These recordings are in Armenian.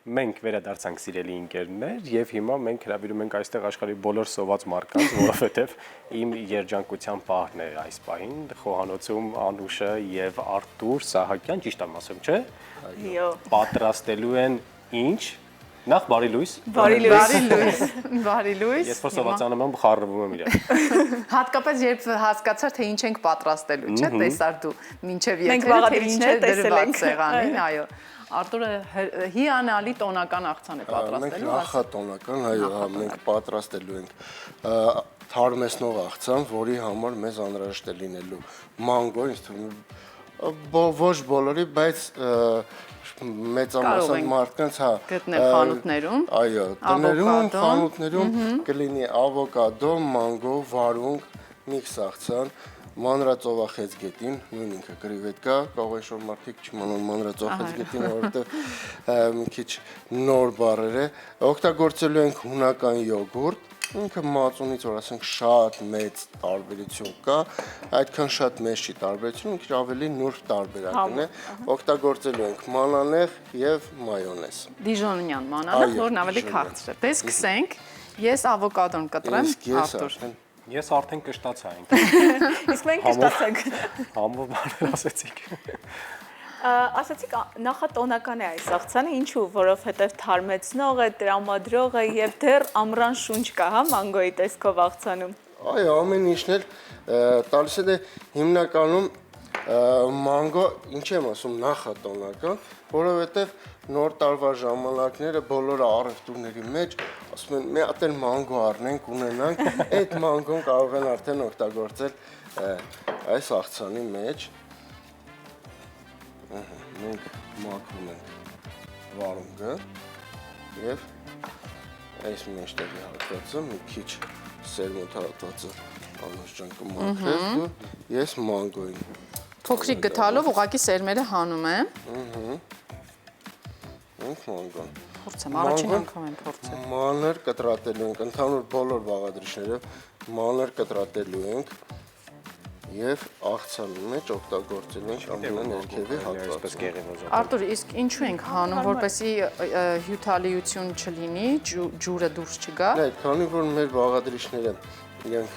մենք վերադարձանք սիրելի ընկերներ եւ հիմա մենք հրավիրում ենք այստեղ աշխարհի բոլոր սոված մարկանց, որովհետեւ իմ երջանկության պահն է այս պահին խոհանոցում Անուշը եւ Արտուր Սահակյան, ճիշտ եմ ասում, չէ՞։ Այո։ Պատրաստելու են ինչ։ Նախ բարի լույս։ Բարի լույս։ Ես փոխսովացանում եմ, խառնվում եմ իրար։ Հատկապես երբ հասկացար թե ինչ ենք պատրաստելու, չէ՞, տեսար դու մինչև Մենք եթե բաղադրիչներ տեսել ենք սեղանին, այո։ Արտուրը հիանալի տոնական աղցան է պատրաստելու, Մենք նախատոնական, այո, մենք պատրաստելու ենք թարմեցնող աղցան, որի համար մեզ անհրաժեշտ է լինելու մանգո, ինձ թվում է ոչ բոլորի, բայց մեծամասն մարդկանց, հա, գտնել խանութներում, այո, տներում, խանութներում կլինի ավոկադո, մանգո, վարունգ, միքս աղցան, մանրածովախեցգետին, նույն ինքը կրիվետկա, կարող է շոր մարդիկ չիմանան մանրածովախեցգետին, որովհետև մի քիչ նոր բառեր է, օգտագործելու ենք հունական յոգուրտ, ինքը մածունից որ ասենք շատ մեծ տարբերություն կա, այդքան շատ մեծ չի տարբերություն, ինքը ավելի նուրբ տարբերակն է, օգտագործելու ենք մանանեխ եւ մայոնեզ։ դիժոնյան մանանեխ, որն ավելի քաղցր է։ Դե սկսենք, ես ավոկադոն կտրեմ, Արտուր։ Ես արդեն կշտացա ենք։ Իսկ մենք կշտացանք։ Համով բառեր ասեցիք։ Ասացիք նախատոնական է այս աղցանը, ինչու, որովհետև թարմեցնող է, տրամադրող է եւ դեռ ամռան շունչ կա, հա, մանգոյի տեսքով աղցանում։ Այո, ամեն ինչն էլ տալիս է հիմնականում մանգո, ինչ եմ ասում, նախատոնական, որովհետև նոր տարվա ժամանակները բոլորը առևտուրների մեջ ասում են մի հատ էլ մանգո առնենք, ունենանք, այդ մանգոն կարող են արդեն օգտագործել այս աղցանի մեջ։ Մենք մաքրում ենք վարունգը եւ այս մեջտեղի հատվածը մի քիչ սերմոտ հատվածը Անուշ ջան կմաքրես դու, ես մանգոյին Փոքրիկ գթալով ուղակի սերմերը հանում եմ։ Մենք մանգոն Փորձեմ, առաջին անգամ եմ փորձել։ Մանր կտրատելու ենք, ընդհանուր բոլոր բաղադրիչներով մանր կտրատելու ենք եւ աղցանի մեջ օգտագործել ենք ամենը ներքևի հատվածը։ Արտուր, իսկ ինչու ենք հանում, որպեսզի հյութալիություն չլինի, ջուրը դուրս չգա։ Այդ քանի որ մեր բաղադրիչները իրենք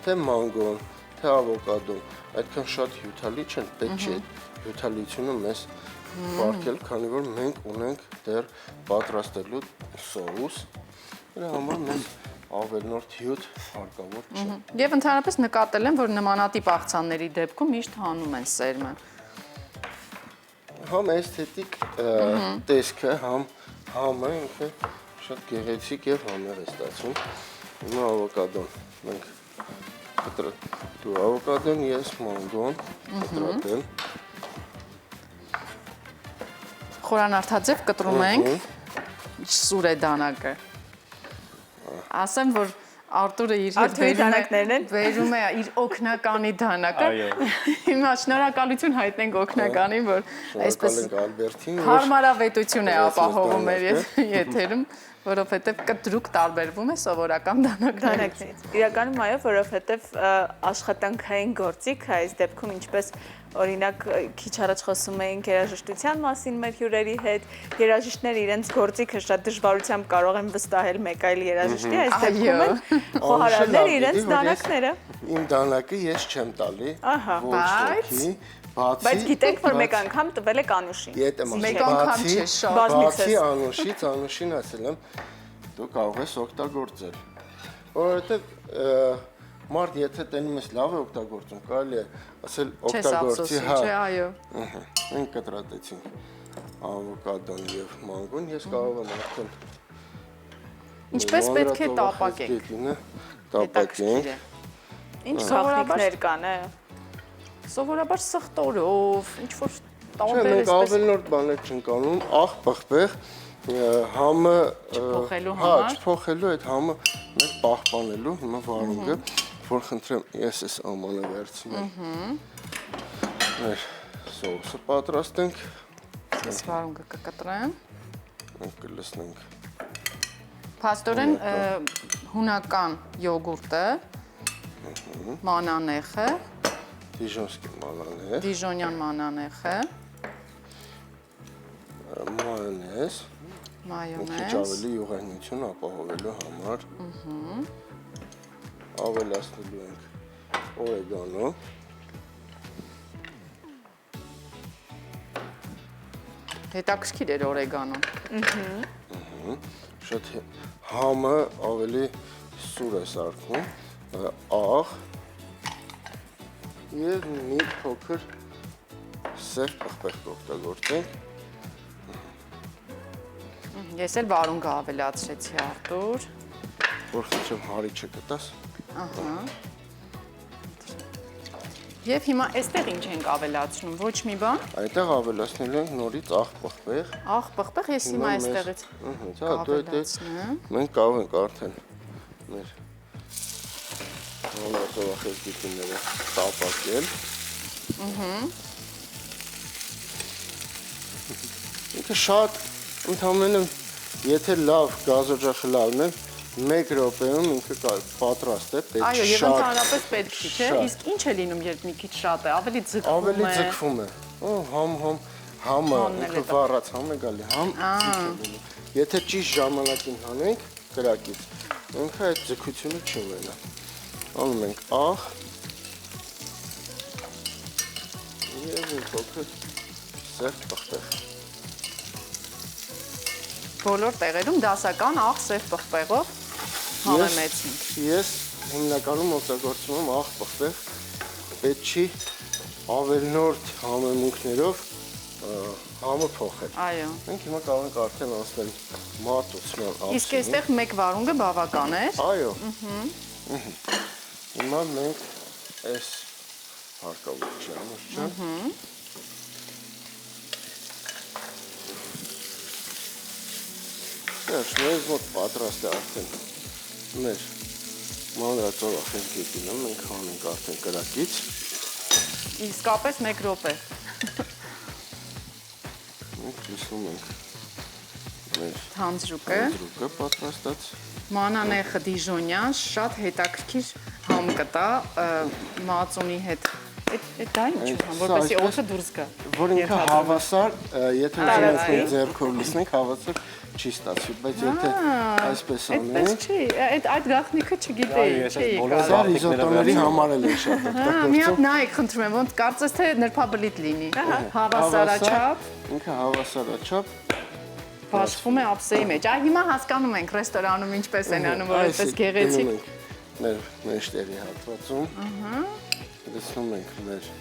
թե մանգոն, թե ավոկադոն այդքան շատ հյութալի չեն, պետք չէ հյութալիությունը մեզ վարկել, քանի որ մենք ունենք դեռ պատրաստելու սոուս, դրա համար մեզ ավելնորդ հյութ հարկավոր չէ։ Եվ ընդհանրապես նկատել եմ, որ նմանատիպ աղցանների դեպքում միշտ հանում են սերմը։ Համ էսթետիկ տեսքը, համը ինքը շատ գեղեցիկ եւ համեղ է ստացվում։ Հիմա ավոկադոն մենք դու ավոկադոն, ես մանգոն կտրատեմ։ Խորանարդաձև կտրում ենք, սուր է դանակը։ Ասեմ, որ Արտուրը իր հետ վերում է իր օգնականի դանակը։ Հիմա շնորհակալություն հայտնենք օգնականին, որ այսպես հարմարավետություն է ապահովում մեր եթերում, որովհետև կտրուկ տարբերվում է սովորական դանակներից։ Իրականում այո, որովհետև աշխատանքային գործիք այս դեպքում ինչպես օրինակ քիչ առաջ խոսում էինք երաժշտության մասին մեր հյուրերի հետ, երաժիշտները իրենց գործիքը շատ դժվարությամբ կարող են վստահել մեկ այլ երաժշտի, այս դեպքում են խոհարարները իրենց դանակները։ Իմ դանակը ես չեմ տալի, ոչ ոքի, բայց գիտենք, որ մեկ անգամ տվել եք Անուշին։ Մեկ անգամ չէ, շատ։ Բացի Անուշից, Անուշին ասել եմ, դու կարող ես օգտագործել, որովհետև մարդ եթե տենում ես լավ է օգտագործում, կարելի է ասել օգտագործի, հա։ Չէ, այո։ Մենք կտրատեցինք ավոկադոն եւ մանգոն, ես կարող եմ արդեն Ինչպես պետք է տապակենք։ Տապակենք։ Ինչ գաղտնիքներ կան, է։ Սովորաբար սխտորով, ինչ որ տարբեր էսպես։ Չէ, մենք ավելնորդ բաներ չենք անում, աղ պղպեղ, համը չփոխելու այդ համը մենք պահպանելու, հիմա վարունգը, որ խնդրեմ ես ես ամանը վերցնեմ։ Մեր սոուսը պատրաստենք։ Ես վարունգը կկտրեմ։ Մենք կլսնենք։ Փաստորեն հունական յոգուրտը, մանանեխը, դիժոնյան մանանեխը, մայոնեզ, Մայոնեզ։ ավելի յուղենություն ապահովելու համար։ Ավելացնելու ենք օրեգանո։ Հետաքրքիր էր օրեգանոն։ Շատ համը ավելի սուր է սարքում, աղ եւ մի փոքր սև պղպեղ կօգտագործենք։ Ես էլ վարունգ ավելացրեցի Արտուր։ Որ խնդրեմ հարիչը կտաս։ Ահա։ Եվ հիմա այստեղ ինչ ենք ավելացնում, ոչ մի բան։ Այդտեղ ավելացնել ենք նորից աղ պղպեղ։ Աղ պղպեղ ես հիմա այստեղից ավելացնեմ։ Մենք կարող ենք արդեն մեր ծովախեցգիները տապակել։ Ինքը շատ ընդհանրապես եթե լավ գազօջախլավն է 1 րոպեում ինքը պատրաստ է, պետք Այո, եւ շատ ընդհանրապես պետք չի, չէ՞։ Իսկ ինչ է լինում, երբ մի քիչ շատ է, ավելի ձգվում է։ Համը ինքը վառած համ է գալի, համ լինում։ Եթե ճիշտ ժամանակին հանենք կրակից, ինքը այդ ձգությունը չի ունենա։ Անում ենք աղ եւ մի փոքր սև պղպեղ։ Բոլոր տեղերում դասական աղ սև պղպեղով համեմեցնենք։ Ես հիմնականում օգտագործում եմ աղ պղպեղ, պետք չի ավելնորդ համեմունքներով համը փոխել։ Այո։ Մենք հիմա կարող ենք արդեն անցնել մատուցման աղցին։ Իսկ այստեղ մեկ վարունգը բավական է։ Այո։ Հիմա մենք այս հարկավոր չի ամուսջան։ Մեզ մոտ պատրաստ է արդեն մեր մանրածովախեցգետինը, մենք հանենք արդեն կրակից։ Իսկապես 1 րոպե։ Մենք լսում ենք մեր Թանձրուկը պատրաստած։ Մանանեխը դիժոնյան, շատ հետաքրքիր համ կտա մածունի հետ։ Այդ դա ինչ է, որպեսզի օդը դուրս գա։ Որ ինքը հավասար, եթե ուզում ենք ձեռքով լսնենք, հավասար չի ստացվի, բայց եթե այսպես անենք։ Այդպես չի, այդ գաղտնիքը չգիտեի, չէի բոլոր Սա ռիզոտոների համար էլ է շատ մի հատ նայեք, խնդրում եմ, ոնց կարծես թե նրբաբլիթ լինի։ Հավասարաչափ, ինքը հավասարաչափ բաշխվում է ափսեի մեջ։ Այ հիմա հասկանում ենք ռեստորանում ինչպես են անում, որ այդպես գեղեցիկ։ Մեր մեջտերի հատվածում լցնում ենք մեր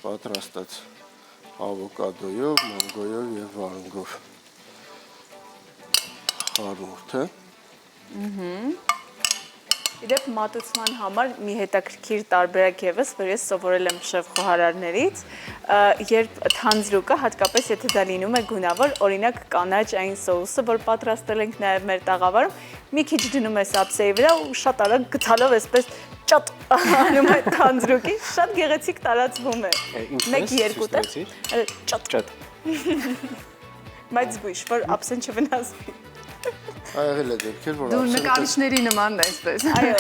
պատրաստած ավոկադոյով, մանգոյով եւ վարունգով խառնուրդը։ Իդեպ մատուցման համար մի հետաքրքիր տարբերակ ևս, որ ես սովորել եմ շեֆ խոհարարներից, երբ թանձրուկը, հատկապես եթե դա լինում է գունավոր, օրինակ կանաչ այն սոուսը, որ պատրաստել ենք նաև մեր տաղավարում, մի քիչ դնում ես ափսեի վրա ու շատ արագ գցալով այսպես ճատ անում է թանձրուկին, շատ գեղեցիկ տարածվում է։ 1-2 տեղ ճատ։ Բայց զգույշ, որ ափսեն չվնասվի։ Աղել է դեպքեր, որ Դու նկարիչների նմանն է այսպես։ Այո։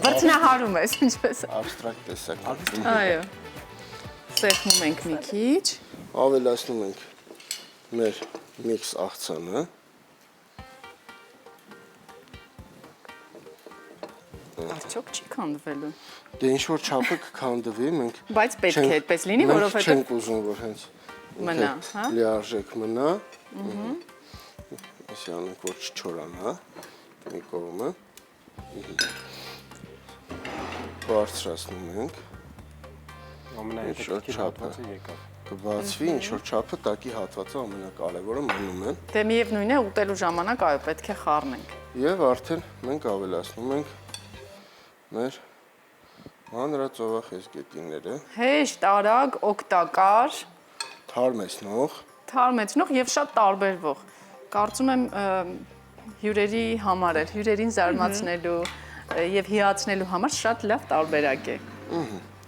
Բրձնահարում ես, ինչպես։ Աբստրակտ տեսակ։ Այո։ Սեղմում ենք մի քիչ։ Ավելացնում ենք մեր միքս աղցանը։ Արդյոք չի քանդվելու։ Դե ինչ որ չափը կքանդվի, մենք Բայց պետք է այդպես լինի, որովհետև չենք ուզում, որ հենց մնա, հա։ լիարժեք մնա։ Այսի անենք, որ չչորանա մի կողմը։ Բարձրացնում ենք։ Ամենահետաքրքիր հատվածը եկավ։ Կբացվի, ինչ որ չափը տակի հատվածը ամենակարևորը մնում է։ Դե միևնույն է, ուտելու ժամանակ այո, պետք է խառնենք։ Եվ արդեն մենք ավելացնում ենք մեր մանրածովախեցգետինները, Հեշտ, արագ, օգտակար, թարմեցնող եւ շատ տարբերվող։ Կարծում եմ հյուրերի համար էլ, հյուրերին զարմացնելու եւ հիացնելու համար շատ լավ տարբերակ է։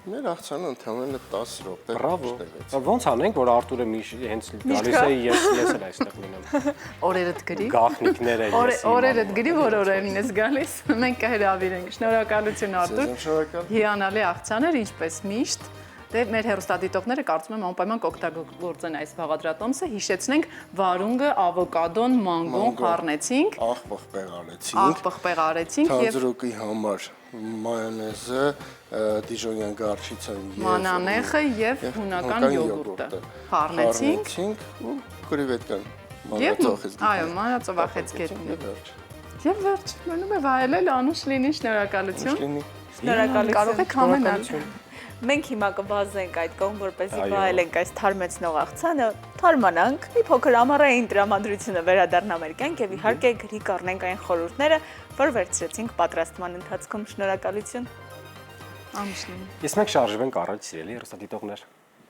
Մեր աղցանը ընդհանրապես 10 րոպե։ Բրավո։ Ոնց անենք, որ Արտուրը հենց գալիս է, ես էլ այստեղ լինեմ։ Օրերդ գրի։ Գաղտնիքները ես։ Օրերդ գրի, որ օրերին ես գալիս։ Մենք կհրավիրենք։ Շնորհակալություն Արտուր։ Շնորհակալ։ Հիանալի աղցան էր, ինչպես միշտ։ Դե մեր հեռուստադիտողները կարծում եմ անպայման կօգտագործեն այս բաղադրատոմսը։ Հիշեցնենք վարունգը, ավոկադոն, մանգոն խառնեցինք, աղ-պղպեղ արեցինք, աղ-պղպեղ արեցինք եւ թանձրուկի համար մայոնեզը, դիժոնյան գարչիցան եւ մանանեխը եւ հունական յոգուրտը խառնեցինք ու կրիվետկան եւ մանրածովախեցգետին։ այո, մանրածովախեցգետին։ Վերջ։ Եվ վերջ, մնում է վայելել, անուշ լինի, շնորհակալություն։ Լինի։ Շնորհակալություն։ Կարող եք համենալ։ Մենք հիմա կվազենք այդ կողմ, որպեսզի վայելենք այս թարմեցնող աղցանը, թարմանանք, մի փոքր ամառային տրամադրությունը վերադառնա մեր կյանք եւ իհարկե գրի կառնենք այն խորհուրդները, որ վերցրեցինք պատրաստման ընթացքում։ Շնորհակալություն։ Անուշ լինի։ Իսկ մենք շարժվենք առաջ, սիրելի հեռուստադիտողներ։